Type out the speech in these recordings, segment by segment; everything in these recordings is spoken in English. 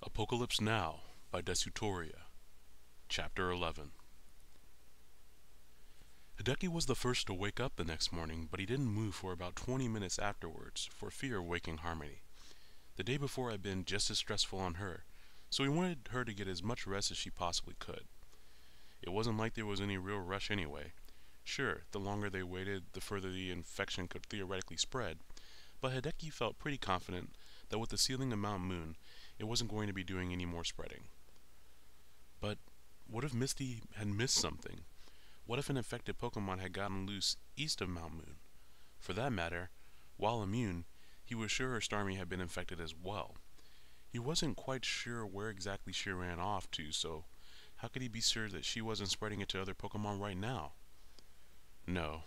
Apocalypse Now by Desutoria. Chapter 11. Hideki was the first to wake up the next morning, but he didn't move for about 20 minutes afterwards for fear of waking Harmony. The day before had been just as stressful on her, so he wanted her to get as much rest as she possibly could. It wasn't like there was any real rush anyway. Sure, the longer they waited, the further the infection could theoretically spread, but Hideki felt pretty confident that with the sealing of Mount Moon, it wasn't going to be doing any more spreading. But what if Misty had missed something? What if an infected Pokemon had gotten loose east of Mount Moon? For that matter, while immune, he was sure her Starmie had been infected as well. He wasn't quite sure where exactly she ran off to, so how could he be sure that she wasn't spreading it to other Pokemon right now? No,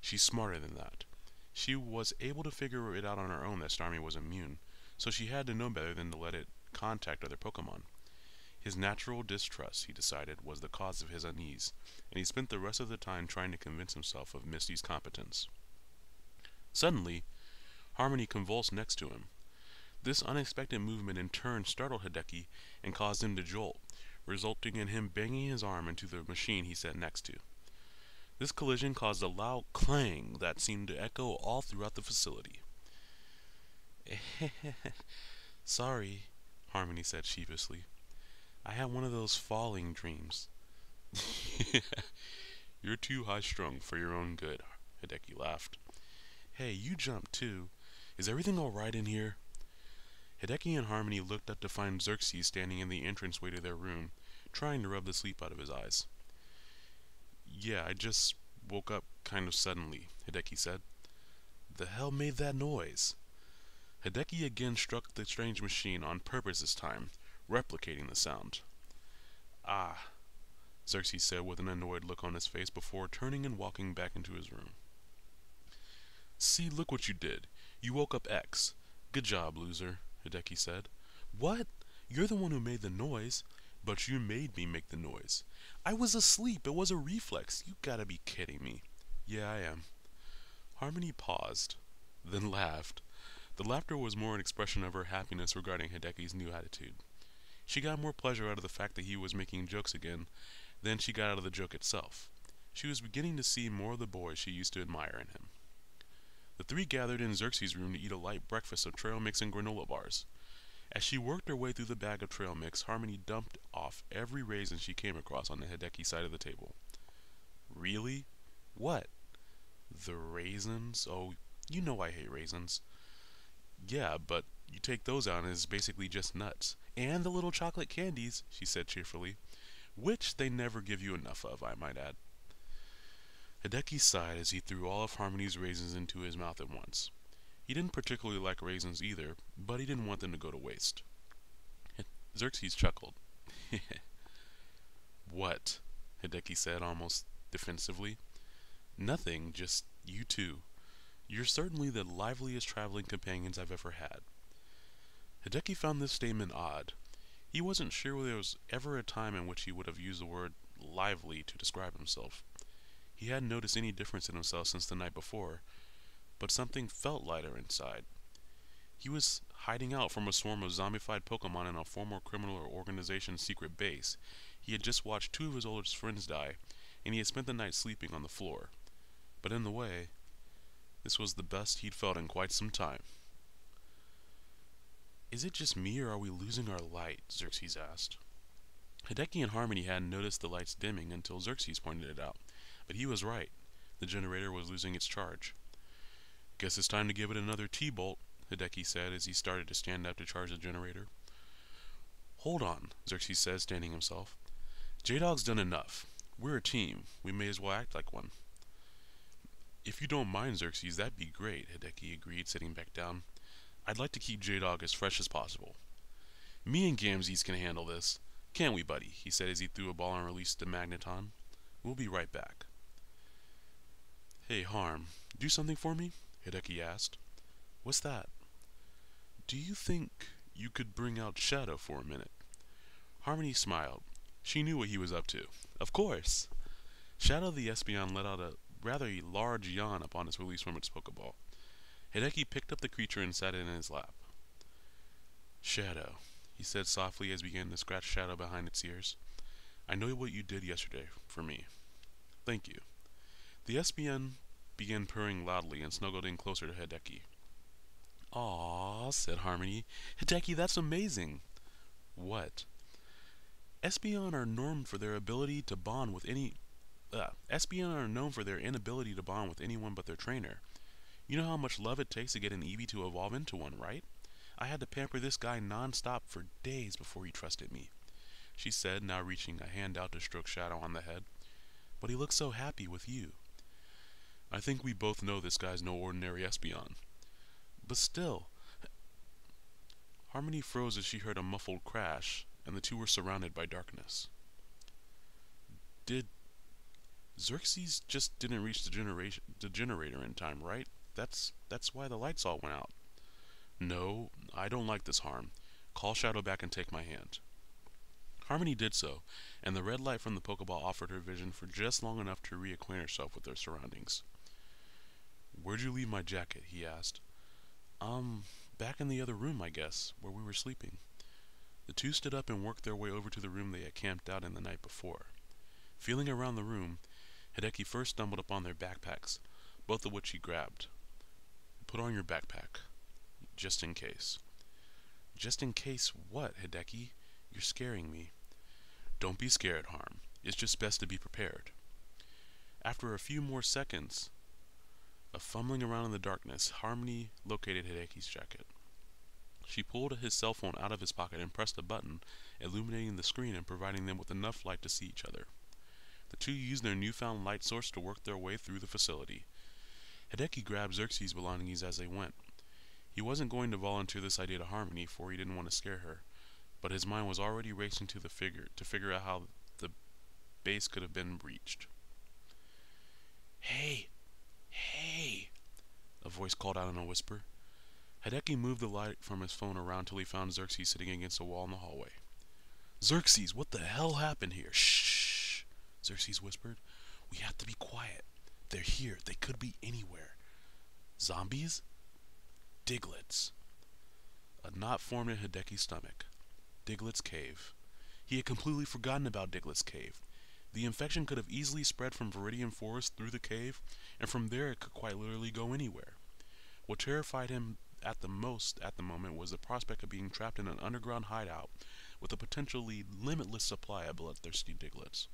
she's smarter than that. She was able to figure it out on her own that Starmie was immune, so she had to know better than to let it contact other Pokemon. His natural distrust, he decided, was the cause of his unease, and he spent the rest of the time trying to convince himself of Misty's competence. Suddenly, Harmony convulsed next to him. This unexpected movement in turn startled Hideki and caused him to jolt, resulting in him banging his arm into the machine he sat next to. This collision caused a loud clang that seemed to echo all throughout the facility. Sorry, Harmony said sheepishly. I had one of those falling dreams. You're too high-strung for your own good, Hideki laughed. Hey, you jumped too. Is everything alright in here? Hideki and Harmony looked up to find Xerxes standing in the entranceway to their room, trying to rub the sleep out of his eyes. Yeah, I just woke up kind of suddenly, Hideki said. The hell made that noise? Hideki again struck the strange machine on purpose this time, replicating the sound. Ah, Xerxes said with an annoyed look on his face before turning and walking back into his room. See, look what you did. You woke up X. Good job, loser, Hideki said. What? You're the one who made the noise. But you made me make the noise. I was asleep. It was a reflex. You gotta be kidding me. Yeah, I am. Harmony paused, then laughed. The laughter was more an expression of her happiness regarding Hideki's new attitude. She got more pleasure out of the fact that he was making jokes again than she got out of the joke itself. She was beginning to see more of the boy she used to admire in him. The three gathered in Xerxes' room to eat a light breakfast of trail mix and granola bars. As she worked her way through the bag of trail mix, Harmony dumped off every raisin she came across on the Hideki side of the table. Really? What? The raisins? Oh, you know I hate raisins. Yeah, but you take those out and it's basically just nuts. And the little chocolate candies, she said cheerfully, which they never give you enough of, I might add. Hideki sighed as he threw all of Harmony's raisins into his mouth at once. He didn't particularly like raisins either, but he didn't want them to go to waste. Xerxes chuckled. What? Hideki said almost defensively. Nothing, just you two. You're certainly the liveliest traveling companions I've ever had. Hideki found this statement odd. He wasn't sure whether there was ever a time in which he would have used the word lively to describe himself. He hadn't noticed any difference in himself since the night before, but something felt lighter inside. He was hiding out from a swarm of zombified Pokemon in a former criminal organization's secret base. He had just watched two of his oldest friends die, and he had spent the night sleeping on the floor. But in the way, this was the best he'd felt in quite some time. Is it just me, or are we losing our light? Xerxes asked. Hideki and Harmony hadn't noticed the lights dimming until Xerxes pointed it out, but he was right. The generator was losing its charge. Guess it's time to give it another T-bolt, Hideki said as he started to stand up to charge the generator. Hold on, Xerxes said, standing himself. J-Dog's done enough. We're a team. We may as well act like one. If you don't mind, Xerxes, that'd be great, Hideki agreed, sitting back down. I'd like to keep J-Dog as fresh as possible. Me and Gamzees can handle this. Can't we, buddy? He said as he threw a ball and released the magneton. We'll be right back. Hey, Harm, do something for me? Hideki asked. What's that? Do you think you could bring out Shadow for a minute? Harmony smiled. She knew what he was up to. Of course! Shadow the Espeon let out a rather large yawn upon its release from its Pokeball. Hideki picked up the creature and sat it in his lap. Shadow, he said softly as he began to scratch Shadow behind its ears. "I know what you did yesterday for me. Thank you." The SBN began purring loudly and snuggled in closer to Hideki. "Aww," said Harmony. "Hideki, that's amazing." "What?" "SBN are known for their ability to bond with any... SBN are known for their inability to bond with anyone but their trainer. You know how much love it takes to get an Eevee to evolve into one, right? I had to pamper this guy non-stop for days before he trusted me," she said, now reaching a hand out to stroke Shadow on the head. "But he looks so happy with you." "I think we both know this guy's no ordinary Espeon." "But still..." Harmony froze as she heard a muffled crash, and the two were surrounded by darkness. "Did... Xerxes just didn't reach the generator in time, right? That's why the lights all went out." "No, I don't like this, Harm. Call Shadow back and take my hand." Harmony did so, and the red light from the Pokeball offered her vision for just long enough to reacquaint herself with her surroundings. "Where'd you leave my jacket?" he asked. Back in the other room, I guess, where we were sleeping." The two stood up and worked their way over to the room they had camped out in the night before. Feeling around the room, Hideki first stumbled upon their backpacks, both of which he grabbed. "Put on your backpack. Just in case." "Just in case what, Hideki? You're scaring me." "Don't be scared, Harm. It's just best to be prepared." After a few more seconds of fumbling around in the darkness, Harmony located Hideki's jacket. She pulled his cell phone out of his pocket and pressed a button, illuminating the screen and providing them with enough light to see each other. The two used their newfound light source to work their way through the facility. Hideki grabbed Xerxes' belongings as they went. He wasn't going to volunteer this idea to Harmony, for he didn't want to scare her, but his mind was already racing to figure out how the base could have been reached. "Hey! Hey!" a voice called out in a whisper. Hideki moved the light from his phone around till he found Xerxes sitting against a wall in the hallway. "Xerxes, what the hell happened here?" "Shh!" Xerxes whispered. "We have to be quiet. They're here. They could be anywhere." "Zombies?" "Diglets." A knot formed in Hideki's stomach. Diglet's Cave. He had completely forgotten about Diglet's Cave. The infection could have easily spread from Viridian Forest through the cave, and from there it could quite literally go anywhere. What terrified him at the most at the moment was the prospect of being trapped in an underground hideout with a potentially limitless supply of bloodthirsty Diglets.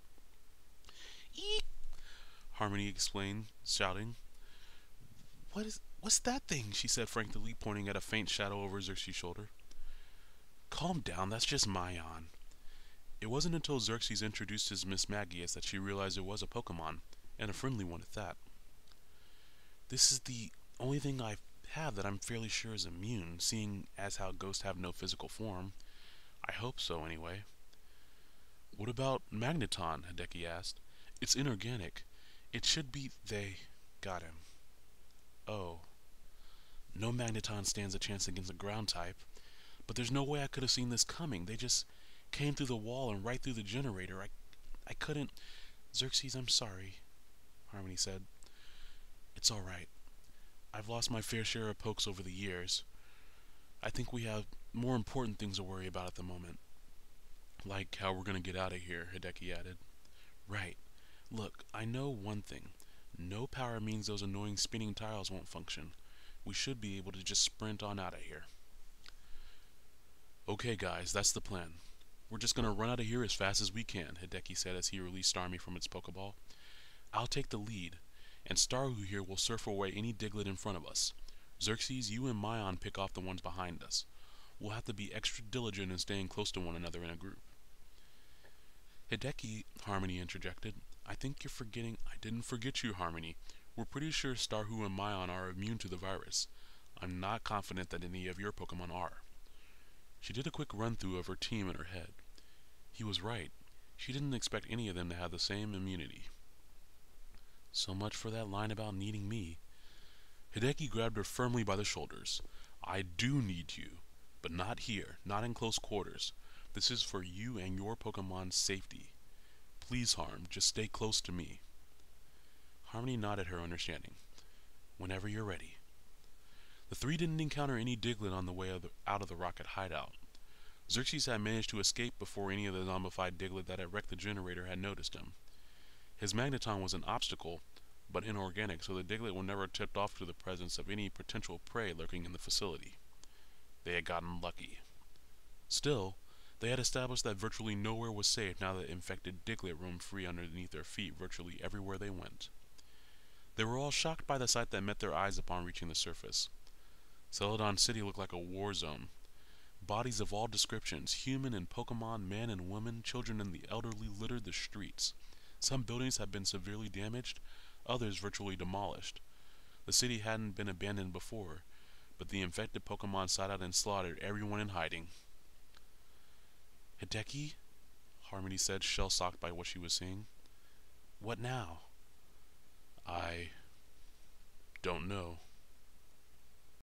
"Eek!" Harmony explained, shouting. What's that thing?" she said frantically, pointing at a faint shadow over Xerxes' shoulder. "Calm down, that's just Mayan." It wasn't until Xerxes introduced his Miss Magius that she realized it was a Pokemon, and a friendly one at that. "This is the only thing I have that I'm fairly sure is immune, seeing as how ghosts have no physical form. I hope so, anyway." "What about Magneton?" Hideki asked. "It's inorganic. It should be..." They got him. "Oh. No Magneton stands a chance against a ground type. But there's no way I could have seen this coming. They just came through the wall and right through the generator. I couldn't..." "Xerxes, I'm sorry," Harmony said. "It's alright. I've lost my fair share of pokes over the years. I think we have more important things to worry about at the moment." "Like how we're gonna get out of here," Hideki added. "Right. Look, I know one thing. No power means those annoying spinning tiles won't function. We should be able to just sprint on out of here." "Okay, guys, that's the plan. We're just gonna run out of here as fast as we can," Hideki said as he released Starmie from its Pokeball. "I'll take the lead, and Starhu here will surf away any Diglett in front of us. Xerxes, you and Mayan pick off the ones behind us. We'll have to be extra diligent in staying close to one another in a group." "Hideki," Harmony interjected, "I think you're forgetting..." "I didn't forget you, Harmony. We're pretty sure Starhu and Mayan are immune to the virus. I'm not confident that any of your Pokemon are." She did a quick run-through of her team in her head. He was right. She didn't expect any of them to have the same immunity. So much for that line about needing me. Hideki grabbed her firmly by the shoulders. "I do need you, but not here, not in close quarters. This is for you and your Pokemon's safety. Please, Harm, just stay close to me." Harmony nodded her understanding. "Whenever you're ready." The three didn't encounter any Diglett on the way out of the rocket hideout. Xerxes had managed to escape before any of the zombified Diglett that had wrecked the generator had noticed him. His magneton was an obstacle, but inorganic, so the Diglett were never tipped off to the presence of any potential prey lurking in the facility. They had gotten lucky. Still, they had established that virtually nowhere was safe now that infected Diglett roamed free underneath their feet virtually everywhere they went. They were all shocked by the sight that met their eyes upon reaching the surface. Celadon City looked like a war zone. Bodies of all descriptions, human and Pokemon, man and woman, children and the elderly, littered the streets. Some buildings had been severely damaged, others virtually demolished. The city hadn't been abandoned before, but the infected Pokemon sought out and slaughtered everyone in hiding. "Hideki?" Harmony said, shell-shocked by what she was seeing. "What now?" "I don't know."